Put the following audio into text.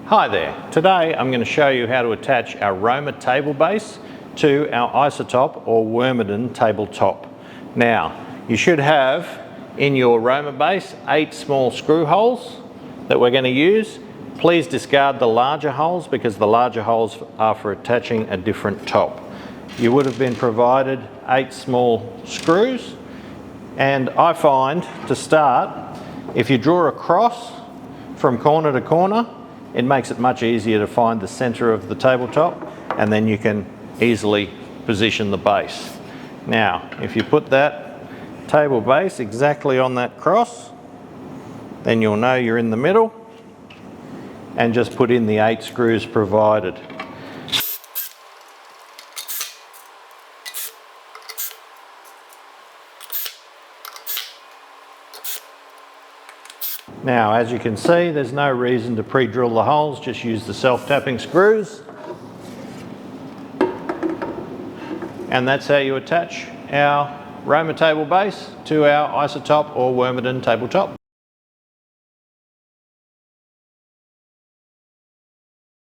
Hi there, today I'm going to show you how to attach our Roma table base to our Isotop or Wermondin tabletop. Now, you should have in your Roma base 8 small screw holes that we're going to use. Please discard the larger holes because the larger holes are for attaching a different top. You would have been provided 8 small screws, and I find to start, if you draw a cross from corner to corner, it makes it much easier to find the center of the tabletop, and then you can easily position the base. Now, if you put that table base exactly on that cross, then you'll know you're in the middle, and just put in the 8 screws provided. Now, as you can see, there's no reason to pre-drill the holes, just use the self-tapping screws. And that's how you attach our Roma table base to our Isotop or Wermondin tabletop.